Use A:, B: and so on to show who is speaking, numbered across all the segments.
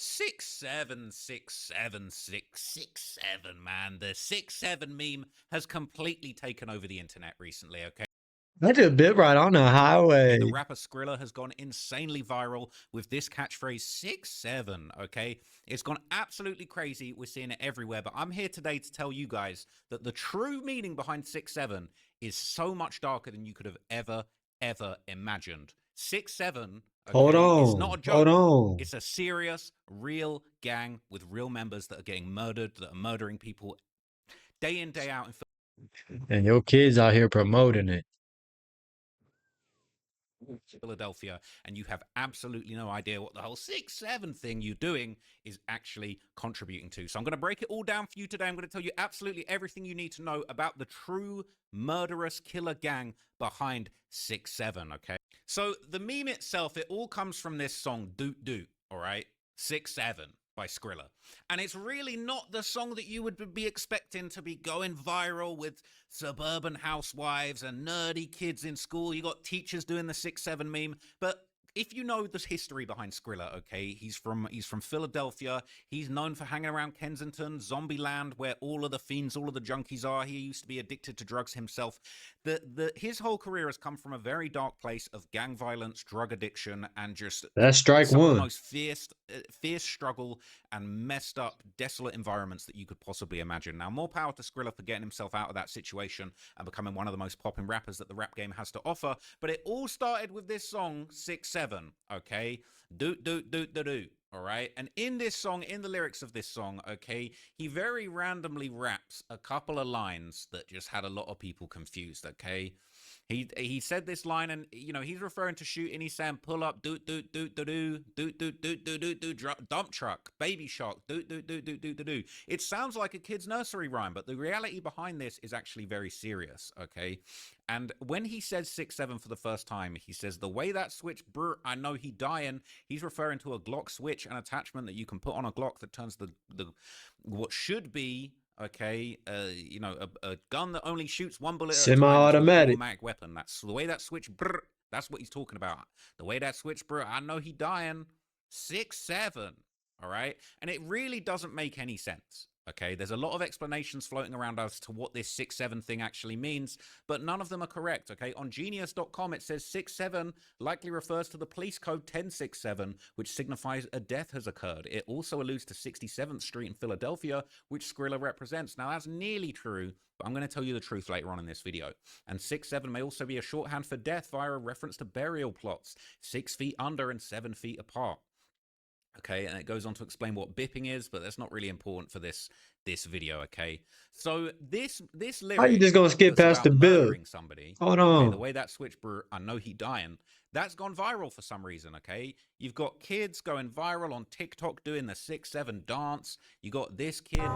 A: 6767667, man. The 6-7 meme has completely taken over the internet recently, okay?
B: I did a bit right on the highway.
A: The rapper Skrilla has gone insanely viral with this catchphrase 6-7, okay? It's gone absolutely crazy. We're seeing it everywhere, but I'm here today to tell you guys that the true meaning behind 6-7 is so much darker than you could have ever imagined. 6-7, okay, is not a joke.
B: Hold on.
A: It's a serious, real gang with real members that are getting murdered, that are murdering people day in, day out.
B: And your kids out here promoting it.
A: Philadelphia, and you have absolutely no idea what the whole 6-7 thing you're doing is actually contributing to. So I'm going to break it all down for you today. I'm going to tell you absolutely everything you need to know about the true murderous killer gang behind 6-7, okay? So the meme itself, it all comes from this song, Doot Doot, all right? 6-7 by Skrilla. And it's really not the song that you would be expecting to be going viral with suburban housewives and nerdy kids in school. You got teachers doing the 6-7 meme. But if you know the history behind Skrilla, okay, he's from Philadelphia. He's known for hanging around Kensington, Zombieland, where all of the fiends, all of the junkies are. He used to be addicted to drugs himself. His whole career has come from a very dark place of gang violence, drug addiction, and just
B: That's strike
A: some of
B: one.
A: the most fierce struggle and messed up, desolate environments that you could possibly imagine. Now, more power to Skrilla for getting himself out of that situation and becoming one of the most popping rappers that the rap game has to offer. But it all started with this song, 6-7, okay? Doot, doot, doot, doot, doot. All right. And in this song, in the lyrics of this song, okay, he very randomly raps a couple of lines that just had a lot of people confused. Okay. He said this line, and you know, he's referring to shooting. He's saying pull up, doot doot doot doot doot doot doot doot doot doot doot, dump truck, baby shark, doot doot doot doot doot doot. It sounds like a kid's nursery rhyme, but the reality behind this is actually very serious. Okay. And when he says 6-7 for the first time, he says the way that switch, brr, I know he dying. He's referring to a Glock switch, an attachment that you can put on a Glock that turns the what should be, okay, you know, a gun that only shoots one bullet at a time,
B: Semi-automatic.
A: automatic weapon. That's the way that switch, brr, that's what he's talking about. The way that switch, brr, I know he dying. 6-7, all right? And it really doesn't make any sense. Okay, there's a lot of explanations floating around as to what this 6-7 thing actually means, but none of them are correct. Okay, on genius.com it says 6-7 likely refers to the police code 1067, which signifies a death has occurred. It also alludes to 67th Street in Philadelphia, which Skrilla represents. Now that's nearly true, but I'm going to tell you the truth later on in this video. And 6-7 may also be a shorthand for death via a reference to burial plots, 6 feet under and 7 feet apart. Okay, and it goes on to explain what bipping is, but that's not really important for this video. Okay, so this lyric,
B: How you just gonna skip past the bill?
A: Somebody.
B: Hold
A: Okay,
B: on.
A: the way that switch, bro, I know he dying. That's gone viral for some reason. Okay, you've got kids going viral on TikTok doing the 6-7 dance. You got this kid.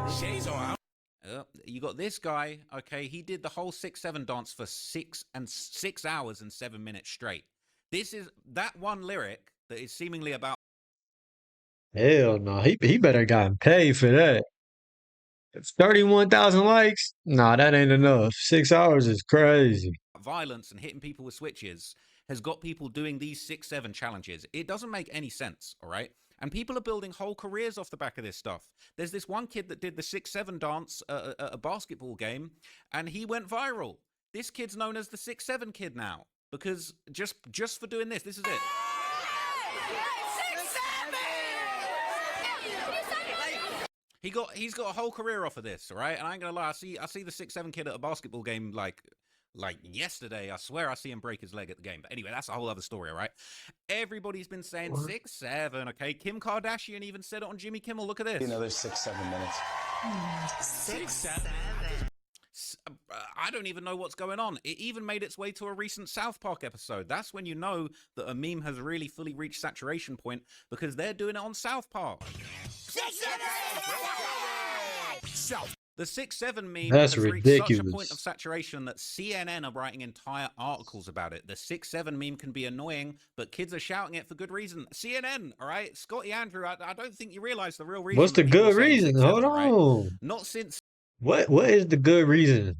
A: You got this guy. Okay, he did the whole 6-7 dance for 6 hours and 7 minutes straight. This is that one lyric that is seemingly about.
B: Hell no. He better gotten paid for that. 31,000 likes? Nah, that ain't enough. 6 hours is crazy.
A: Violence and hitting people with switches has got people doing these 6-7 challenges. It doesn't make any sense, all right? And people are building whole careers off the back of this stuff. There's this one kid that did the 6-7 dance at a basketball game, and he went viral. This kid's known as the 6-7 kid now, because just for doing this is it. He's got a whole career off of this, right? And I ain't gonna lie, I see the 6-7 kid at a basketball game like yesterday. I swear I see him break his leg at the game. But anyway, that's a whole other story, right? Everybody's been saying 6-7, okay? Kim Kardashian even said it on Jimmy Kimmel. Look at this.
C: Another 6-7 minutes.
D: 6-7.
A: I don't even know what's going on. It even made its way to a recent South Park episode. That's when you know that a meme has really fully reached saturation point, because they're doing it on South Park. The 6-7 meme
B: That's
A: has reached such a
B: ridiculous.
A: point of saturation that CNN are writing entire articles about it. The 6-7 meme can be annoying, but kids are shouting it for good reason. CNN, all right? Scotty Andrew, I don't think you realize the real reason.
B: What's the
A: that people
B: good
A: are saying
B: reason?
A: 6-7,
B: Hold
A: right?
B: on.
A: Not since.
B: What is the good reason?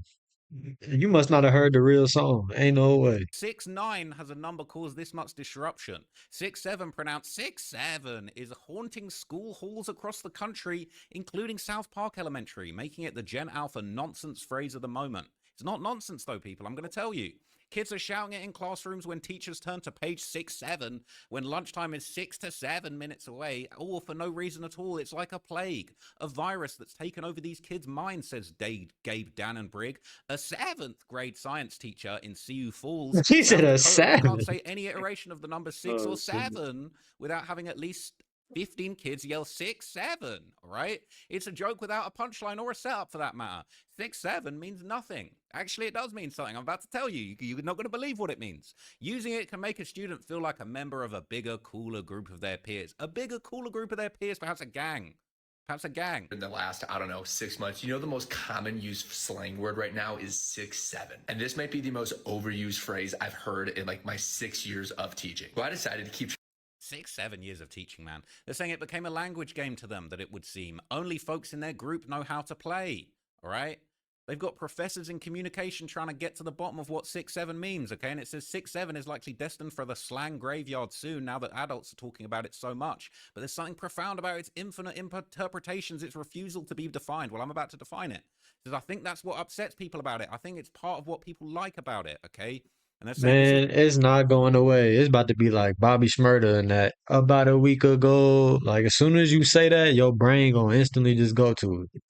B: You must not have heard the real song. Ain't no way.
A: 6-9 has a number caused this much disruption. 6-7, pronounced 6-7, is haunting school halls across the country, including South Park Elementary, making it the Gen Alpha nonsense phrase of the moment. It's not nonsense though, people, I'm going to tell you. Kids are shouting it in classrooms when teachers turn to page 6-7, when lunchtime is 6 to 7 minutes away, all for no reason at all. It's like a plague, a virus that's taken over these kids' minds, says Gabe Dannenbrigg, a 7th grade science teacher in CU Falls,
B: He
A: South
B: said a
A: Dakota, who can't
B: 7.
A: say any iteration of the number 6
B: Oh,
A: or
B: shit.
A: 7 without having at least 15 kids yell 6-7, all right? It's a joke without a punchline or a setup for that matter. 6-7 means nothing. Actually, it does mean something. I'm about to tell you. You're not going to believe what it means. Using it can make a student feel like a member of a bigger, cooler group of their peers. A bigger, cooler group of their peers, perhaps a gang. Perhaps a gang.
C: In the last, I don't know, 6 months, you know, the most common used slang word right now is 6-7. And this might be the most overused phrase I've heard in like my 6 years of teaching. So I decided to keep
A: 6-7 years of teaching, man. They're saying it became a language game to them, that it would seem. Only folks in their group know how to play, all right? They've got professors in communication trying to get to the bottom of what 6-7 means, okay? And it says 6-7 is likely destined for the slang graveyard soon, now that adults are talking about it so much. But there's something profound about its infinite interpretations, its refusal to be defined. Well, I'm about to define it. Because I think that's what upsets people about it. I think it's part of what people like about it, okay? And they're saying
B: Man, it's not going away. It's about to be like Bobby Shmurda and that about a week ago. Like as soon as you say that, your brain gonna instantly just go to it.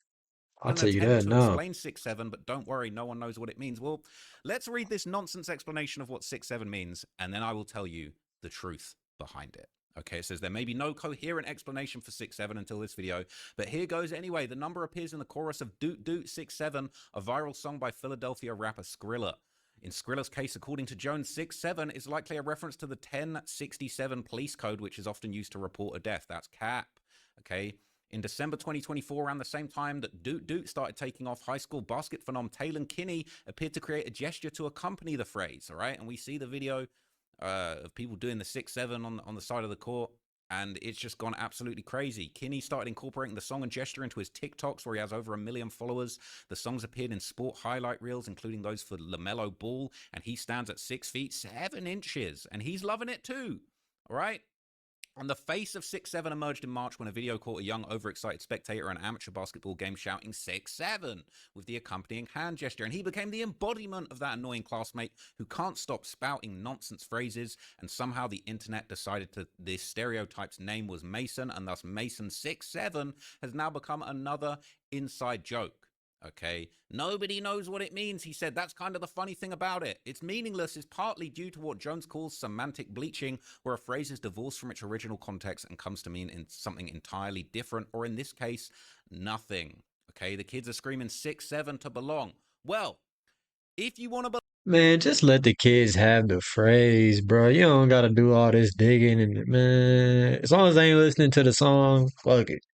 B: I'll
A: an
B: tell you
A: attempt
B: that
A: to
B: now.
A: explain 6-7, but don't worry, no one knows what it means. Well, let's read this nonsense explanation of what 6-7 means, and then I will tell you the truth behind it. Okay, it says there may be no coherent explanation for 6-7 until this video, but here goes anyway. The number appears in the chorus of Doot Doot 6-7, a viral song by Philadelphia rapper Skrilla. In Skrilla's case, according to Jones, 6-7 is likely a reference to the 1067 police code, which is often used to report a death. That's cap, okay? In December 2024, around the same time that Doot Doot started taking off, high school basket phenom Taylor Kinney appeared to create a gesture to accompany the phrase, all right? And we see the video of people doing the 6-7 on the side of the court, and it's just gone absolutely crazy. Kinney started incorporating the song and gesture into his TikToks, where he has over 1 million followers. The songs appeared in sport highlight reels, including those for LaMelo Ball, and he stands at 6 feet 7 inches, and he's loving it too, all right? And the face of 6-7 emerged in March when a video caught a young, overexcited spectator at an amateur basketball game shouting 6-7 with the accompanying hand gesture. And he became the embodiment of that annoying classmate who can't stop spouting nonsense phrases. And somehow the internet decided that this stereotype's name was Mason, and thus Mason 6-7 has now become another inside joke. Okay, nobody knows what it means, he said. That's kind of the funny thing about it. It's meaningless is partly due to what Jones calls semantic bleaching, where a phrase is divorced from its original context and comes to mean in something entirely different, or in this case, nothing. Okay, the kids are screaming 6-7 to belong. Well, if you want to
B: Man, just let the kids have the phrase, bro. You don't gotta do all this digging and man, as long as they ain't listening to the song, fuck it.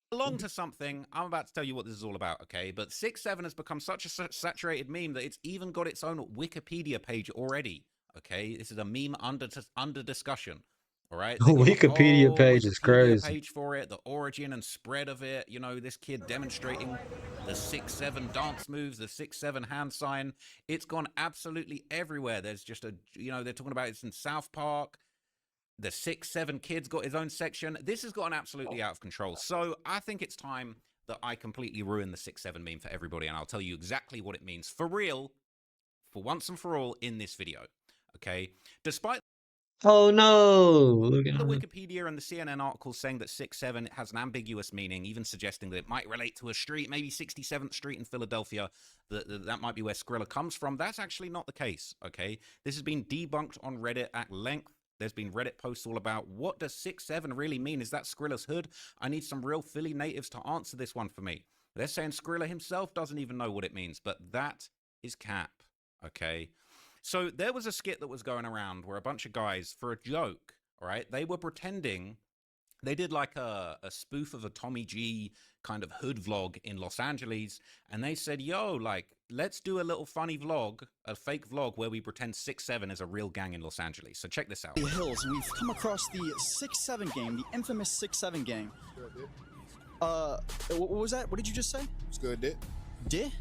A: belong to something, I'm about to tell you what this is all about, okay? But 6-7 has become such a saturated meme that it's even got its own Wikipedia page already, okay? This is a meme under discussion, all right? They got a
B: Wikipedia
A: whole
B: page is
A: Wikipedia
B: crazy.
A: page for it, the origin and spread of it. You know, this kid demonstrating the 6-7 dance moves, the 6-7 hand sign. It's gone absolutely everywhere. There's just a, you know, they're talking about it's in South Park. The 6-7 kids got his own section. This has gotten absolutely out of control. So I think it's time that I completely ruin the 6-7 meme for everybody, and I'll tell you exactly what it means for real, for once and for all, in this video. Okay? Despite
B: Oh no!
A: the Wikipedia and the CNN articles saying that 6-7 has an ambiguous meaning, even suggesting that it might relate to a street, maybe 67th Street in Philadelphia, that might be where Skrilla comes from. That's actually not the case, okay? This has been debunked on Reddit at length. There's been Reddit posts all about what does 6-7 really mean? Is that Skrilla's hood? I need some real Philly natives to answer this one for me. They're saying Skrilla himself doesn't even know what it means, but that is cap, okay? So there was a skit that was going around where a bunch of guys, for a joke, all right, they were pretending, they did like a spoof of a Tommy G kind of hood vlog in Los Angeles, and they said, yo, like, let's do a little funny vlog, a fake vlog where we pretend 6-7 is a real gang in Los Angeles. So check this out.
E: The Hills, and we've come across the 6-7 gang, the infamous 6-7 gang. What was that? What did you just say?
F: What's good, Dick?
E: Did?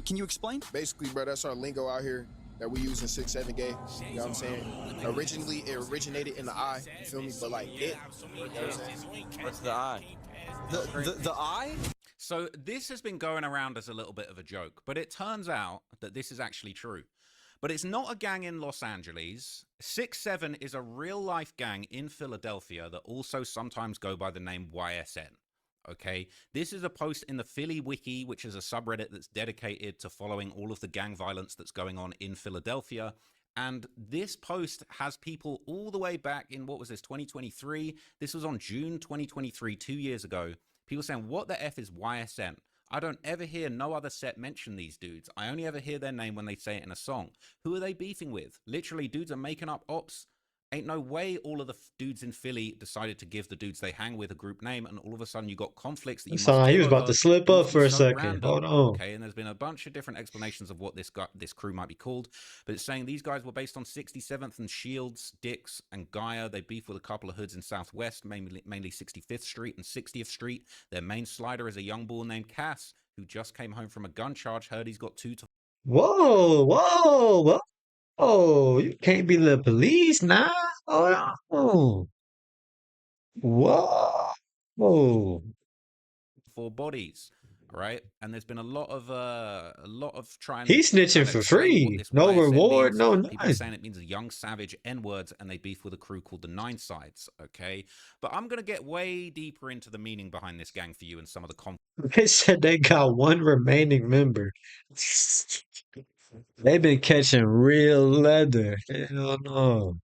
E: Can you explain?
F: Basically, bro, that's our lingo out here that we use in 6-7 game. You know what I'm saying? Originally, it originated in the eye. You feel me? But like it, you know what I'm saying?
G: What's the eye?
E: The eye?
A: So this has been going around as a little bit of a joke, but it turns out that this is actually true. But it's not a gang in Los Angeles. 6-7 is a real-life gang in Philadelphia that also sometimes go by the name YSN. Okay, this is a post in the Philly Wiki, which is a subreddit that's dedicated to following all of the gang violence that's going on in Philadelphia. And this post has people all the way back in, what was this, 2023? This was on June 2023, 2 years ago. People saying, what the F is YSN? I don't ever hear no other set mention these dudes. I only ever hear their name when they say it in a song. Who are they beefing with? Literally, dudes are making up ops. Ain't no way all of the dudes in Philly decided to give the dudes they hang with a group name, and all of a sudden you got conflicts that you
B: It
A: must
B: sounded like he
A: kill
B: was about
A: over
B: to slip up
A: beefing
B: for a
A: so
B: second.
A: random.
B: Hold on.
A: Okay, and there's been a bunch of different explanations of what this crew might be called, but it's saying these guys were based on 67th and Shields, Dix, and Gaia. They beef with a couple of hoods in Southwest, mainly 65th Street and 60th Street. Their main slider is a young bull named Cass, who just came home from a gun charge. Heard he's got 2 to
B: Whoa, whoa, whoa. You can't be the police now. Hold on. Whoa. Whoa.
A: 4 bodies. All right, and there's been a lot of trying
B: He's
A: to
B: snitching
A: kind of
B: for
A: explain what
B: free.
A: this
B: No
A: YSN
B: reward,
A: means.
B: no
A: People are
B: nothing.
A: saying it means a young savage N-words, and they beef with a crew called the Nine Sides. Okay, but I'm gonna get way deeper into the meaning behind this gang for you and some of the
B: They said they got one remaining member. They've been catching real leather. Hell no.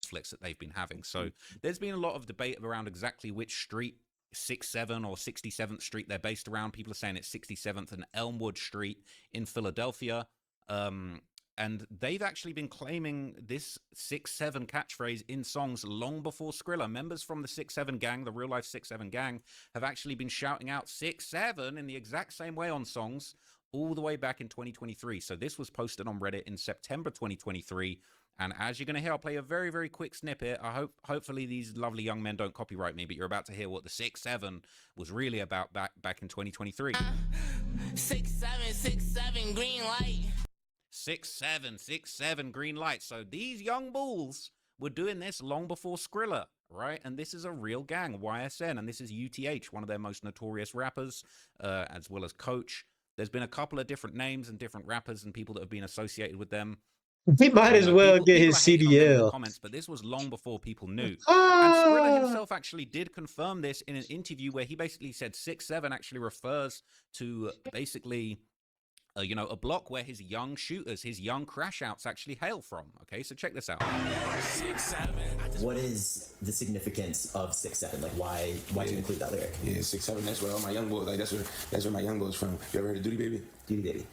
A: conflicts that they've been having. So there's been a lot of debate around exactly which street, 6-7 or 67th Street, they're based around. People are saying it's 67th and Elmwood Street in Philadelphia. And they've actually been claiming this 6-7 catchphrase in songs long before Skrilla. Members from the 6-7 gang, the real life 6-7 gang, have actually been shouting out 6-7 in the exact same way on songs all the way back in 2023. So this was posted on Reddit in September 2023. And as you're going to hear, I'll play a very, very quick snippet. Hopefully these lovely young men don't copyright me, but you're about to hear what the 6-7 was really about back in 2023.
D: 6-7 green light.
A: 6-7 green light. So these young bulls were doing this long before Skrilla, right? And this is a real gang, YSN, and this is UTH, one of their most notorious rappers, as well as Coach. There's been a couple of different names and different rappers and people that have been associated with them.
B: He might as well get his
A: People are hating on them in the
B: CDL.
A: comments, but this was long before people knew. And Skrilla himself actually did confirm this in an interview where he basically said 6-7 actually refers to basically a block where his young shooters, his young crash outs actually hail from. Okay, so check this out.
H: 6-7. What is the significance of 6-7? Like, why do you include that lyric?
I: Yeah, 6-7. That's where all my young boys. Like that's where my young boys from. You ever heard of Doot Baby?
H: Doot Baby.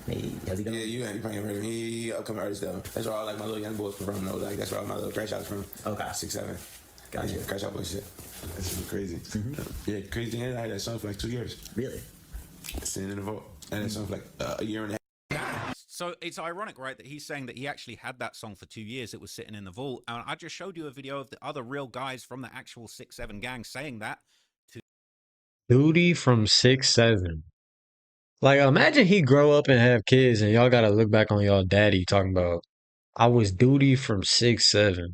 H: Hey, how's he going?
I: Yeah, you probably heard of him. He upcoming artist though. That's where all like my little young boys from. Though, like that's where all my little crash outs from.
H: Okay.
I: 6-7.
H: Gotcha.
I: Yeah, crash out boy shit. That's really crazy.
H: Mm-hmm.
I: Yeah, crazy thing is I had that song for like 2 years.
H: Really?
I: Sitting in the vault, and that song for like a year and a half.
A: So it's ironic, right, that he's saying that he actually had that song for 2 years. It was sitting in the vault. And I just showed you a video of the other real guys from the actual 6-7 gang saying that.
B: Duty from 6-7. Like, imagine he grow up and have kids and y'all gotta look back on y'all daddy talking about, I was Duty from 6-7.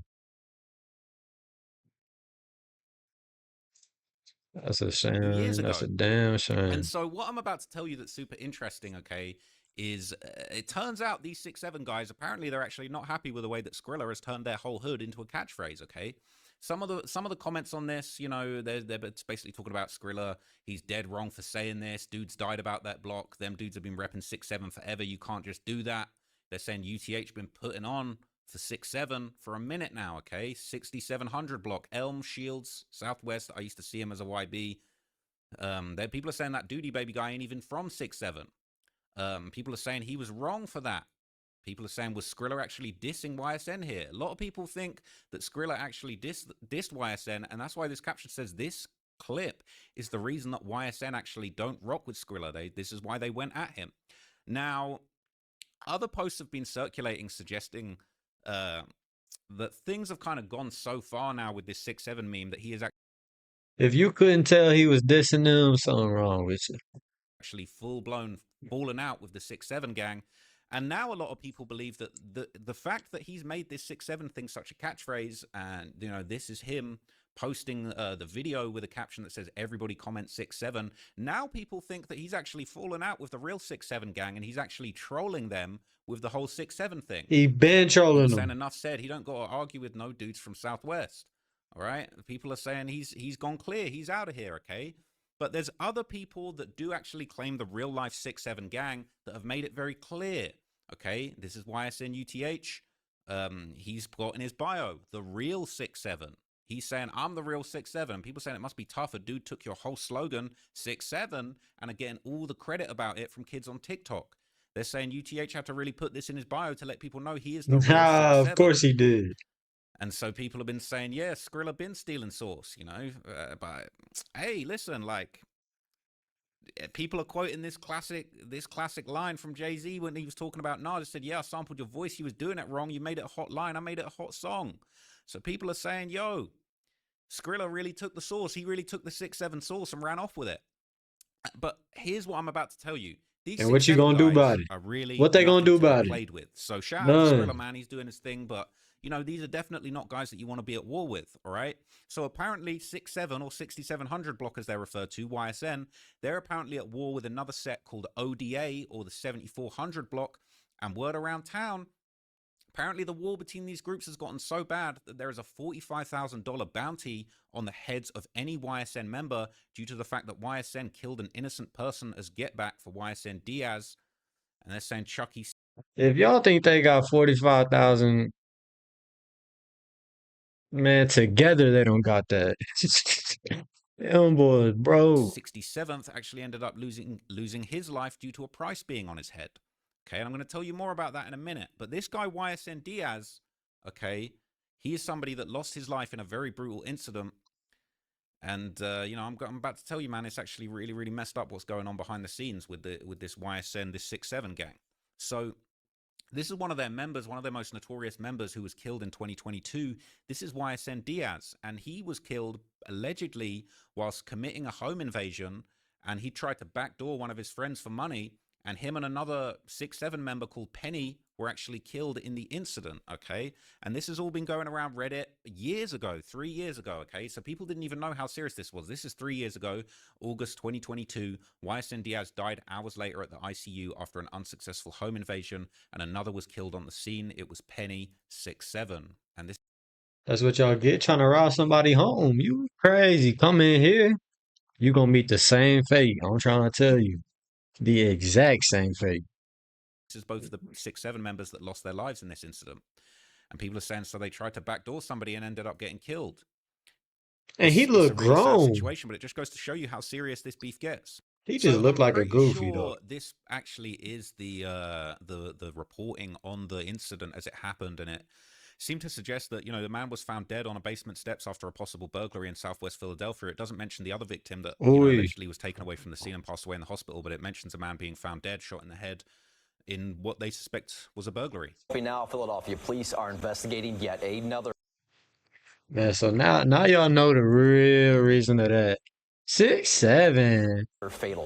B: That's a shame.
A: Years ago.
B: That's a damn shame.
A: And so what I'm about to tell you that's super interesting, okay, is it turns out these 6-7 guys, apparently they're actually not happy with the way that Skrilla has turned their whole hood into a catchphrase, okay? Some of the comments on this, they're basically talking about Skrilla. He's dead wrong for saying this. Dudes died about that block. Them dudes have been repping 6-7 forever. You can't just do that. They're saying UTH been putting on for 6-7 for a minute now, okay? 6700 block, Elm, Shields, Southwest. I used to see him as a YB. People are saying that Doody Baby guy ain't even from 6-7. People are saying he was wrong for that. People are saying, was Skrilla actually dissing YSN here? A lot of people think that Skrilla actually dissed YSN, and that's why this caption says this clip is the reason that YSN actually don't rock with Skrilla. This is why they went at him. Now, other posts have been circulating suggesting that things have kind of gone so far now with this 6-7 meme that he is
B: If you couldn't tell he was dissing them, something wrong with you.
A: actually full-blown fallen out with the 6'7" gang. And now a lot of people believe that the fact that he's made this 6'7" thing such a catchphrase, and this is him posting the video with a caption that says everybody comment 6'7", now people think that he's actually fallen out with the real 6'7" gang, and he's actually trolling them with the whole 6'7" thing.
B: He been trolling
A: Saying
B: them.
A: enough said, he don't got to argue with no dudes from Southwest. All right, people are saying he's gone clear, he's out of here. Okay, but there's other people that do actually claim the real life 6'7" gang that have made it very clear. Okay, this is YSN UTH. He's got in his bio the real 6'7". He's saying, I'm the real 6'7". People saying it must be tough. A dude took your whole slogan, 6'7", and are getting all the credit about it from kids on TikTok. They're saying UTH had to really put this in his bio to let people know he is the real 6'7".
B: Of course he did.
A: And so people have been saying, yeah, Skrilla been stealing sauce, but hey, listen, like, people are quoting this classic line from Jay-Z when he was talking about Nas. He said, yeah, I sampled your voice. You was doing it wrong. You made it a hot line. I made it a hot song. So people are saying, yo, Skrilla really took the sauce. He really took the 6'7" sauce and ran off with it. But here's what I'm about to tell you. These
B: And what you gonna do about it?
A: Are really
B: what they gonna do about it?
A: Played with. So shout out to Skrilla, man. He's doing his thing, but these are definitely not guys that you want to be at war with, all right? So apparently 6'7" or 6700 block, as they're referred to, YSN, they're apparently at war with another set called ODA, or the 7400 block. And word around town, apparently the war between these groups has gotten so bad that there is a $45,000 bounty on the heads of any YSN member due to the fact that YSN killed an innocent person as get back for YSN Diaz. And they're saying Chucky.
B: If y'all think they got 45,000, man, together they don't got that. Them boys, bro.
A: 67th actually ended up losing his life due to a price being on his head. Okay, and I'm going to tell you more about that in a minute. But this guy, YSN Diaz, okay, he is somebody that lost his life in a very brutal incident. And, I'm about to tell you, man, it's actually really, really messed up what's going on behind the scenes with this YSN, this 6'7" gang. So this is one of their members, one of their most notorious members, who was killed in 2022. This is YSN Diaz, and he was killed allegedly whilst committing a home invasion, and he tried to backdoor one of his friends for money. And him and another 6'7" member called Penny were actually killed in the incident, okay? And this has all been going around Reddit years ago, 3 years ago, okay? So people didn't even know how serious this was. This is 3 years ago, August 2022. YSN Diaz died hours later at the ICU after an unsuccessful home invasion, and another was killed on the scene. It was Penny, 6'7". And this...
B: That's what y'all get, trying to rob somebody home. You crazy. Come in here. You gonna meet the same fate. I'm trying to tell you. The exact same fate.
A: This is both of the 6'7" members that lost their lives in this incident. And people are saying so they tried to backdoor somebody and ended up getting killed.
B: And he looked
A: it's a really
B: grown.
A: sad situation, but it just goes to show you how serious this beef gets.
B: He just looked like a goofy,
A: sure
B: though.
A: This actually is the reporting on the incident as it happened, and it seemed to suggest that the man was found dead on a basement steps after a possible burglary in Southwest Philadelphia. It doesn't mention the other victim that allegedly was taken away from the scene and passed away in the hospital, but it mentions a man being found dead, shot in the head, in what they suspect was a burglary.
G: Now, Philadelphia police are investigating yet another.
B: Man, so now y'all know the real reason of that. 6'7".
G: Fatal